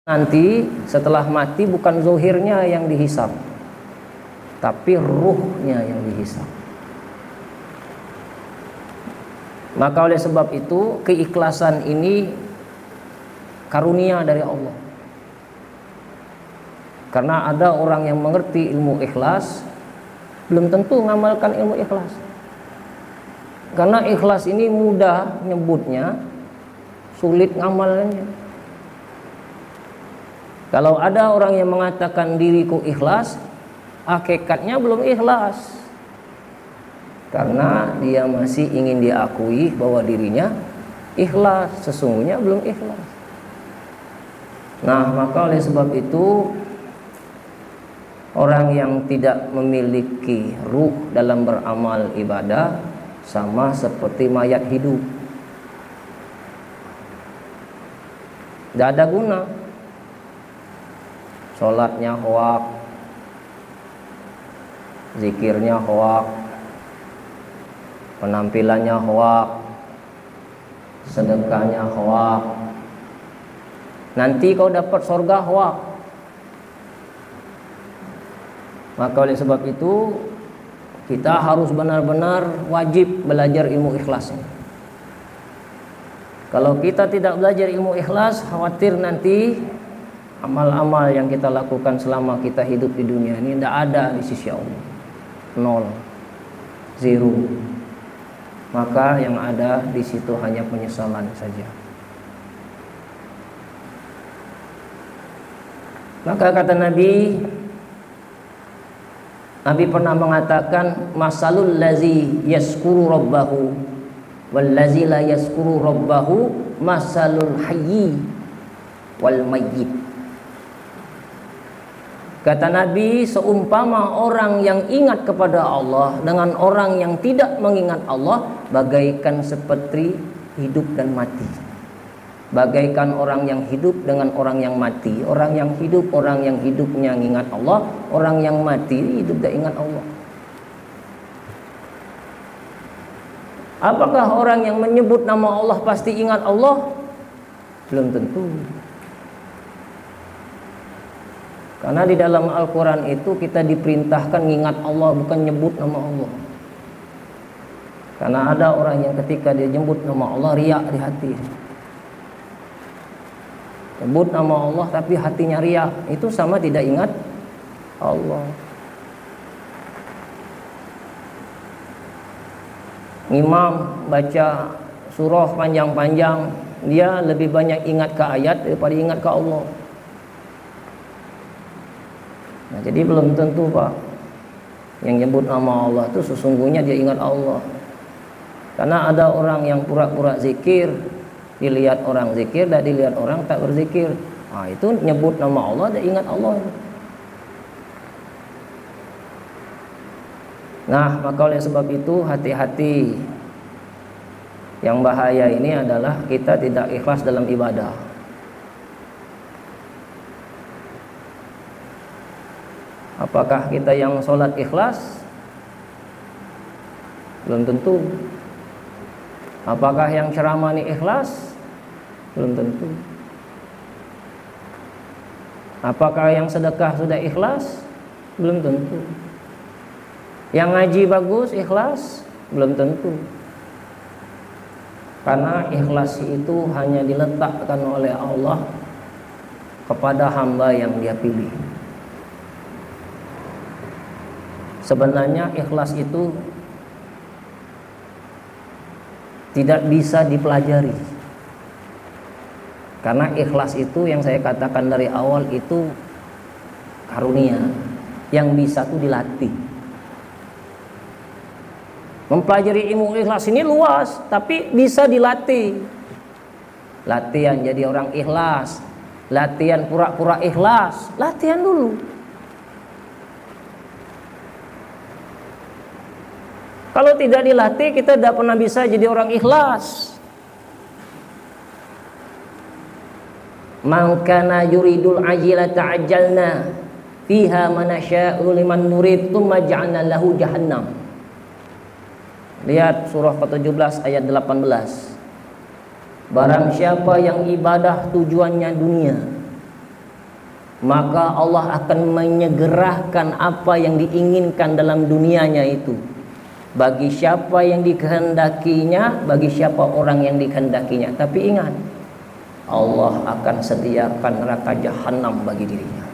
Nanti setelah mati bukan zohirnya yang dihisab, tapi ruhnya yang dihisab. Maka oleh sebab itu keikhlasan ini karunia dari Allah. Karena ada orang yang mengerti ilmu ikhlas, belum tentu mengamalkan ilmu ikhlas. Karena ikhlas ini mudah nyebutnya, sulit ngamalnya. Kalau ada orang yang mengatakan diriku ikhlas, hakikatnya belum ikhlas. Karena dia masih ingin diakui bahwa dirinya ikhlas, sesungguhnya belum ikhlas. Nah, maka oleh sebab itu orang yang tidak memiliki ruh dalam beramal ibadah sama seperti mayat hidup. Tidak ada guna. Sholatnya hoak, zikirnya hoak, penampilannya hoak, sedekahnya hoak. Nanti kau dapat surga hoak. Maka oleh sebab itu kita harus benar-benar wajib belajar ilmu ikhlas. Kalau kita tidak belajar ilmu ikhlas, khawatir nanti amal-amal yang kita lakukan selama kita hidup di dunia ini tidak ada di sisi Allah. Nol, zero. Maka yang ada di situ hanya penyesalan saja. Maka kata Nabi pernah mengatakan, masalul lazi yaskuru rabbahu wal lazi la yaskuru rabbahu masalul hayyi wal mayyit. Kata Nabi, seumpama orang yang ingat kepada Allah dengan orang yang tidak mengingat Allah, bagaikan seperti hidup dan mati. Bagaikan orang yang hidup dengan orang yang mati. Orang yang hidup, orang yang hidupnya ingat Allah. Orang yang mati, hidup tak ingat Allah. Apakah orang yang menyebut nama Allah pasti ingat Allah? Belum tentu. Karena di dalam Al-Quran itu kita diperintahkan mengingat Allah, bukan nyebut nama Allah. Karena ada orang yang ketika dia nyebut nama Allah, riak di hati. Nyebut nama Allah tapi hatinya riak, itu sama tidak ingat Allah. Imam baca surah panjang-panjang, dia lebih banyak ingat ke ayat daripada ingat ke Allah. Nah, jadi belum tentu Pak yang nyebut nama Allah itu sesungguhnya dia ingat Allah. Karena ada orang yang pura-pura zikir, dilihat orang zikir dan dilihat orang tak berzikir. Nah, itu nyebut nama Allah dia ingat Allah. Nah, maka oleh sebab itu hati-hati. Yang bahaya ini adalah kita tidak ikhlas dalam ibadah. Apakah kita yang sholat ikhlas? Belum tentu. Apakah yang ceramah ini ikhlas? Belum tentu. Apakah yang sedekah sudah ikhlas? Belum tentu. Yang ngaji bagus ikhlas? Belum tentu. Karena ikhlas itu hanya diletakkan oleh Allah kepada hamba yang dia pilih. Sebenarnya ikhlas itu tidak bisa dipelajari. Karena ikhlas itu yang saya katakan dari awal itu karunia. Yang bisa itu dilatih. Mempelajari ilmu ikhlas ini luas, tapi bisa dilatih. Latihan jadi orang ikhlas, latihan pura-pura ikhlas, latihan dulu. Kalau tidak dilatih, kita tidak pernah bisa jadi orang ikhlas. Man kana yuridul ajilata ajjalna fiha manasya'u liman nurid tsumma ja'alna lahu jahannam. Lihat surah ke-17 ayat 18. Barang siapa yang ibadah tujuannya dunia, maka Allah akan menyegerakan apa yang diinginkan dalam dunianya itu bagi siapa yang dikehendakinya, bagi siapa orang yang dikehendakinya. Tapi ingat, Allah akan sediakan neraka jahanam bagi dirinya.